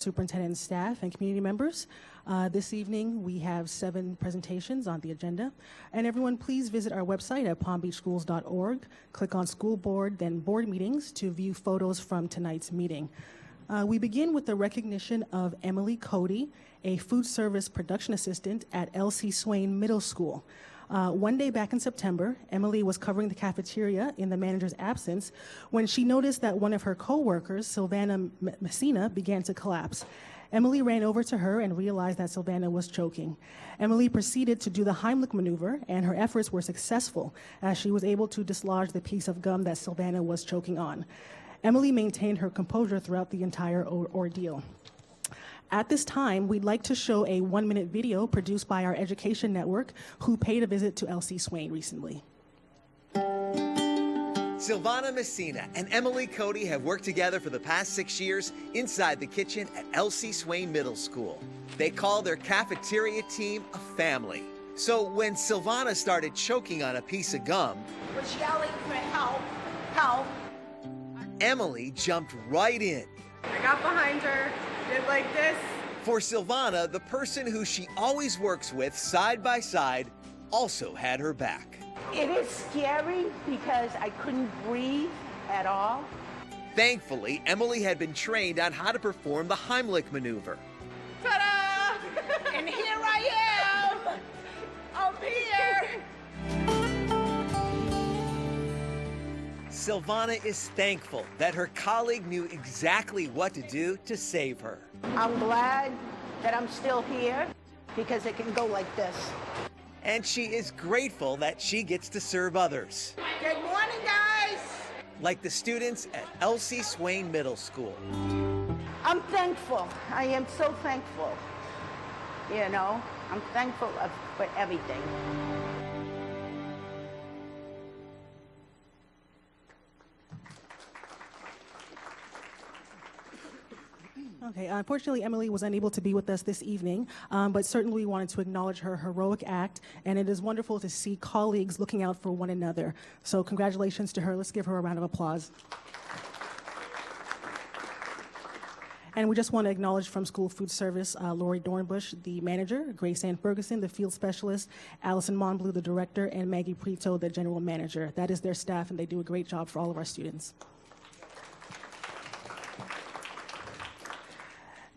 Superintendent, staff, and community members. This evening, we have 7 presentations on the agenda. And everyone, please visit our website at palmbeachschools.org. Click on School Board, then Board Meetings to view photos from tonight's meeting. We begin with the recognition of Emily Cody, a food service production assistant at L.C. Swain Middle School. One day back in September, Emily was covering the cafeteria in the manager's absence when she noticed that one of her co-workers, Sylvana Messina, began to collapse. Emily ran over to her and realized that Sylvana was choking. Emily proceeded to do the Heimlich maneuver, and her efforts were successful as she was able to dislodge the piece of gum that Sylvana was choking on. Emily maintained her composure throughout the entire ordeal. At this time, we'd like to show a 1-minute video produced by our education network who paid a visit to L.C. Swain recently. Sylvana Messina and Emily Cody have worked together for the past 6 years inside the kitchen at L.C. Swain Middle School. They call their cafeteria team a family. So when Sylvana started choking on a piece of gum, was yelling for help, help. Emily jumped right in. I got behind her, did like this. For Sylvana, the person who she always works with side by side also had her back. It is scary because I couldn't breathe at all. Thankfully, Emily had been trained on how to perform the Heimlich maneuver. Ta-da! And here I am! Up here! Sylvana is thankful that her colleague knew exactly what to do to save her. I'm glad that I'm still here because it can go like this. And she is grateful that she gets to serve others. Good morning, guys! Like the students at L.C. Swain Middle School. I'm thankful. I am so thankful. You know, I'm thankful for everything. Okay, unfortunately, Emily was unable to be with us this evening, but certainly we wanted to acknowledge her heroic act, and it is wonderful to see colleagues looking out for one another. So congratulations to her. Let's give her a round of applause. And we just want to acknowledge from School Food Service, Lori Dornbush, the manager, Grace Ann Ferguson, the field specialist, Allison Monbleu, the director, and Maggie Prito, the general manager. That is their staff, and they do a great job for all of our students.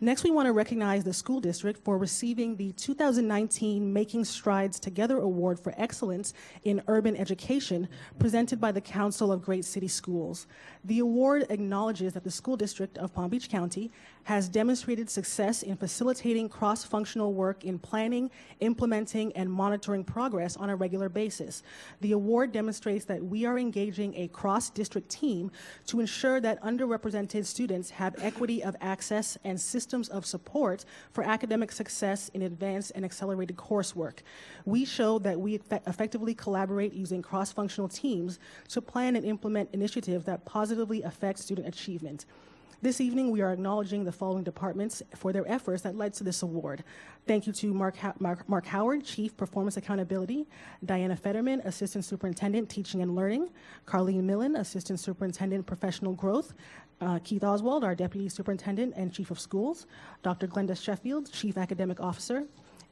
Next, we want to recognize the school district for receiving the 2019 Making Strides Together Award for Excellence in Urban Education, presented by the Council of Great City Schools. The award acknowledges that the school district of Palm Beach County has demonstrated success in facilitating cross-functional work in planning, implementing, and monitoring progress on a regular basis. The award demonstrates that we are engaging a cross-district team to ensure that underrepresented students have equity of access and systems of support for academic success in advanced and accelerated coursework. We show that we effectively collaborate using cross-functional teams to plan and implement initiatives that positively affect student achievement. This evening, we are acknowledging the following departments for their efforts that led to this award. Thank you to Mark Howard, Chief Performance Accountability, Diana Fetterman, Assistant Superintendent, Teaching and Learning, Carlene Millen, Assistant Superintendent, Professional Growth, Keith Oswald, our Deputy Superintendent and Chief of Schools, Dr. Glenda Sheffield, Chief Academic Officer,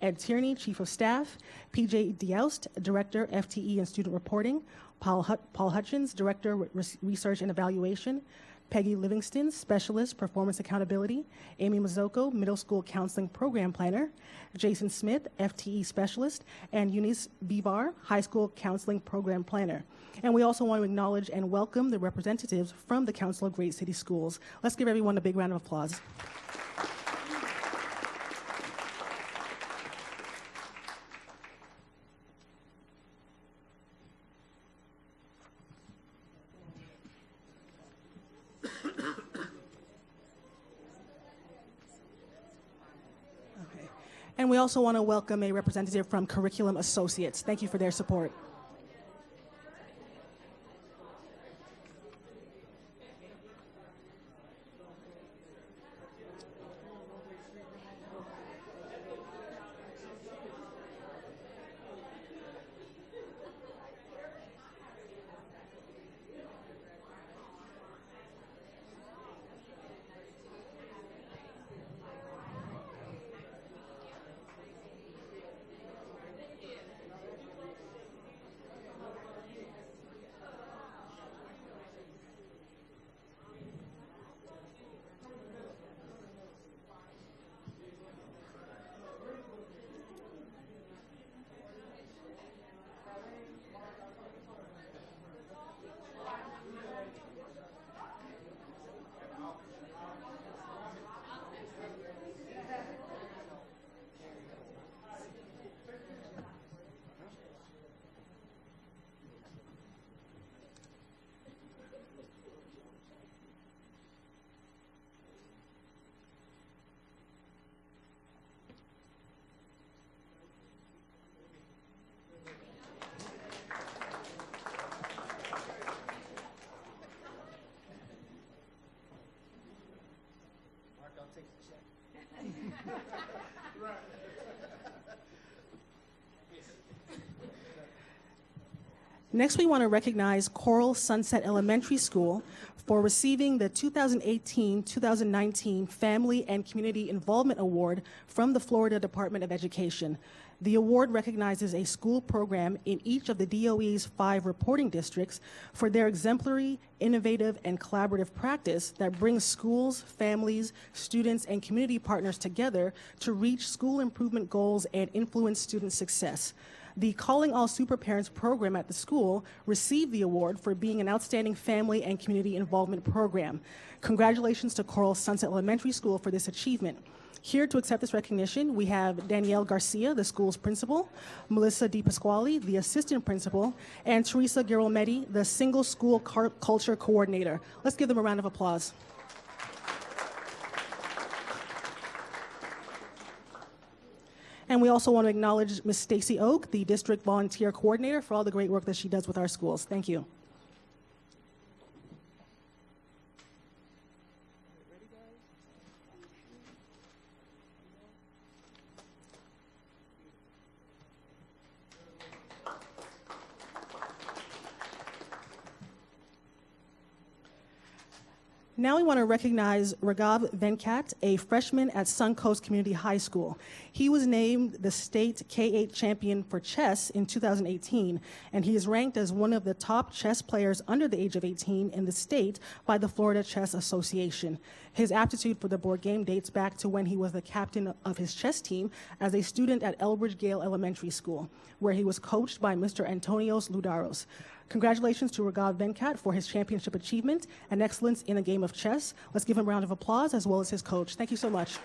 Ed Tierney, Chief of Staff, PJ Dioust, Director, FTE and Student Reporting, Paul Hutchins, Director, Research and Evaluation, Peggy Livingston, Specialist, Performance Accountability, Amy Mazzocco, Middle School Counseling Program Planner, Jason Smith, FTE Specialist, and Eunice Bivar, High School Counseling Program Planner. And we also want to acknowledge and welcome the representatives from the Council of Great City Schools. Let's give everyone a big round of applause. And we also want to welcome a representative from Curriculum Associates. Thank you for their support. Next, we want to recognize Coral Sunset Elementary School for receiving the 2018-2019 Family and Community Involvement Award from the Florida Department of Education. The award recognizes a school program in each of the DOE's 5 reporting districts for their exemplary, innovative, and collaborative practice that brings schools, families, students, and community partners together to reach school improvement goals and influence student success. The Calling All Super Parents program at the school received the award for being an outstanding family and community involvement program. Congratulations to Coral Sunset Elementary School for this achievement. Here to accept this recognition, we have Danielle Garcia, the school's principal, Melissa DiPasquale, the assistant principal, and Teresa Girometti, the single school culture coordinator. Let's give them a round of applause. And we also want to acknowledge Ms. Stacy Oak, the district volunteer coordinator, for all the great work that she does with our schools. Thank you. Now we want to recognize Raghav Venkat, a freshman at Suncoast Community High School. He was named the state K-8 champion for chess in 2018, and he is ranked as one of the top chess players under the age of 18 in the state by the Florida Chess Association. His aptitude for the board game dates back to when he was the captain of his chess team as a student at Elbridge Gale Elementary School, where he was coached by Mr. Antonios Ludaros. Congratulations to Raghav Venkat for his championship achievement and excellence in a game of chess. Let's give him a round of applause as well as his coach. Thank you so much.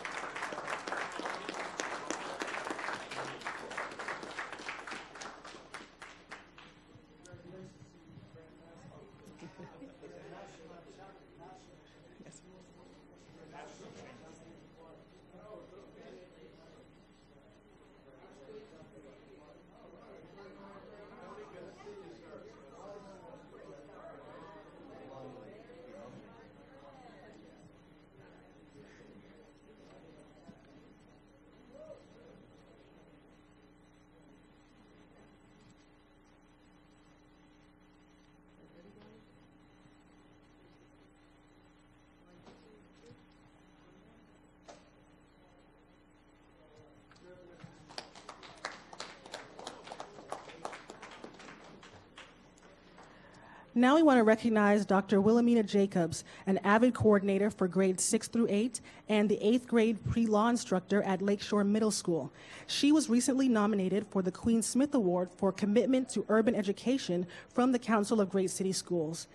Now we want to recognize Dr. Wilhelmina Jacobs, an avid coordinator for grades 6 through 8 and the 8th grade pre-law instructor at Lakeshore Middle School. She was recently nominated for the Queen Smith Award for commitment to urban education from the Council of Great City Schools.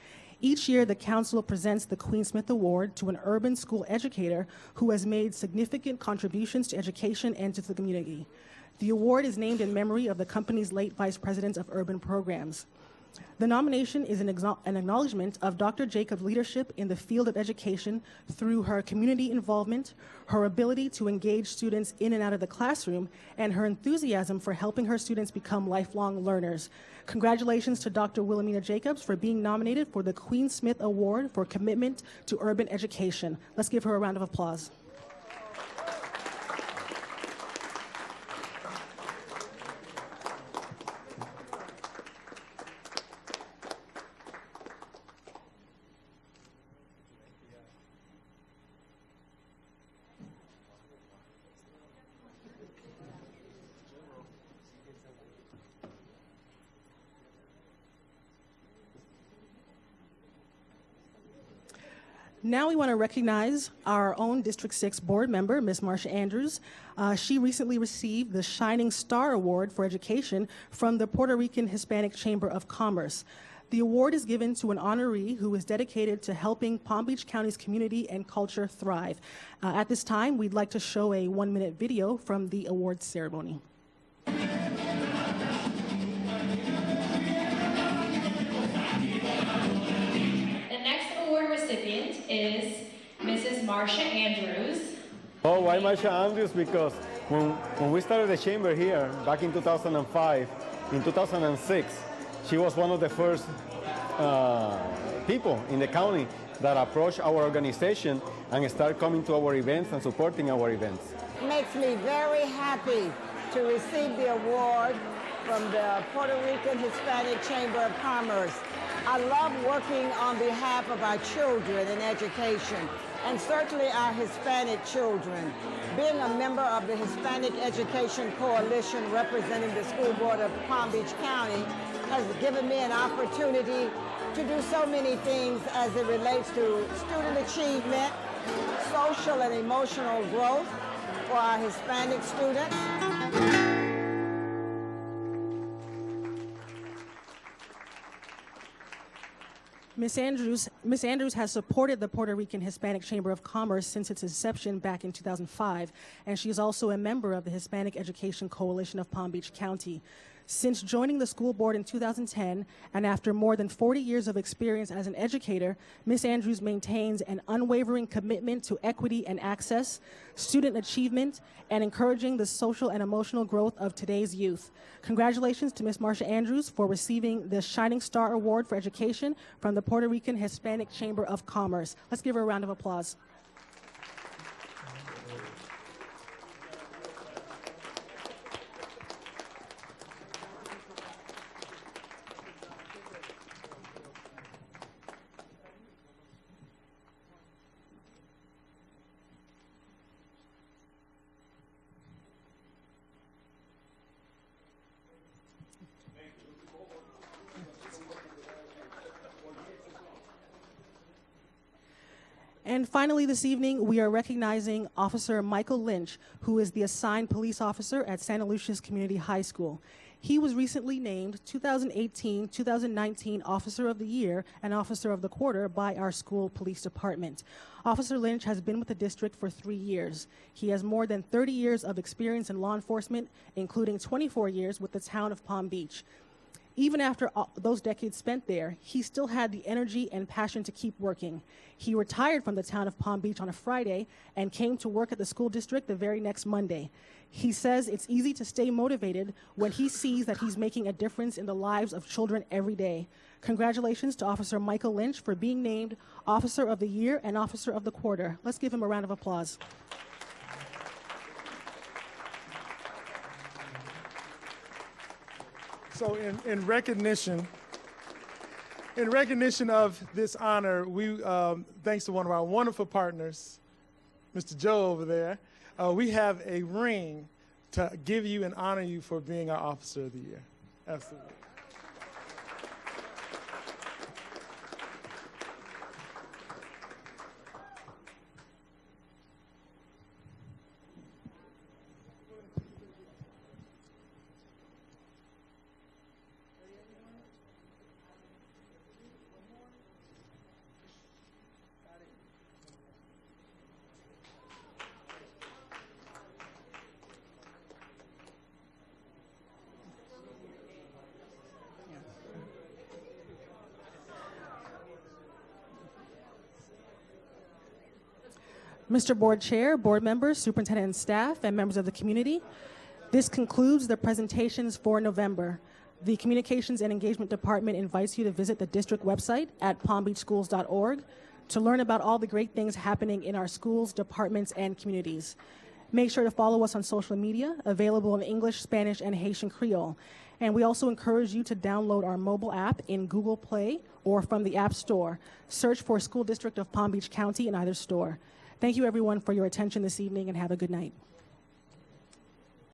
Each year, the council presents the Queen Smith Award to an urban school educator who has made significant contributions to education and to the community. The award is named in memory of the company's late vice president of urban programs. The nomination is an acknowledgement of Dr. Jacobs' leadership in the field of education through her community involvement, her ability to engage students in and out of the classroom, and her enthusiasm for helping her students become lifelong learners. Congratulations to Dr. Wilhelmina Jacobs for being nominated for the Queen Smith Award for commitment to urban education. Let's give her a round of applause. Now we want to recognize our own District 6 board member, Ms. Marsha Andrews. She recently received the Shining Star Award for Education from the Puerto Rican Hispanic Chamber of Commerce. The award is given to an honoree who is dedicated to helping Palm Beach County's community and culture thrive. At this time, we'd like to show a 1-minute video from the awards ceremony. Is Mrs. Marsha Andrews. Oh, why Marsha Andrews? Because when we started the chamber here back in 2005, in 2006, she was one of the first people in the county that approach our organization and start coming to our events and supporting our events. It makes me very happy to receive the award from the Puerto Rican Hispanic Chamber of Commerce. I love working on behalf of our children in education, and certainly our Hispanic children. Being a member of the Hispanic Education Coalition representing the School Board of Palm Beach County has given me an opportunity to do so many things as it relates to student achievement, social and emotional growth for our Hispanic students. Ms. Andrews has supported the Puerto Rican Hispanic Chamber of Commerce since its inception back in 2005, and she is also a member of the Hispanic Education Coalition of Palm Beach County. Since joining the school board in 2010, and after more than 40 years of experience as an educator, Ms. Andrews maintains an unwavering commitment to equity and access, student achievement, and encouraging the social and emotional growth of today's youth. Congratulations to Ms. Marsha Andrews for receiving the Shining Star Award for Education from the Puerto Rican Hispanic Chamber of Commerce. Let's give her a round of applause. And finally this evening, we are recognizing Officer Michael Lynch, who is the assigned police officer at Santa Lucia's Community High School. He was recently named 2018-2019 Officer of the Year and Officer of the Quarter by our school police department. Officer Lynch has been with the district for 3 years. He has more than 30 years of experience in law enforcement, including 24 years with the town of Palm Beach. Even after those decades spent there, he still had the energy and passion to keep working. He retired from the town of Palm Beach on a Friday and came to work at the school district the very next Monday. He says it's easy to stay motivated when he sees that he's making a difference in the lives of children every day. Congratulations to Officer Michael Lynch for being named Officer of the Year and Officer of the Quarter. Let's give him a round of applause. So in recognition of this honor, we, thanks to one of our wonderful partners, Mr. Joe over there, we have a ring to give you and honor you for being our Officer of the Year. Absolutely. Mr. Board Chair, board members, superintendent and staff, and members of the community, this concludes the presentations for November. The Communications and Engagement Department invites you to visit the district website at palmbeachschools.org to learn about all the great things happening in our schools, departments, and communities. Make sure to follow us on social media, available in English, Spanish, and Haitian Creole. And we also encourage you to download our mobile app in Google Play or from the App Store. Search for School District of Palm Beach County in either store. Thank you, everyone, for your attention this evening, and have a good night.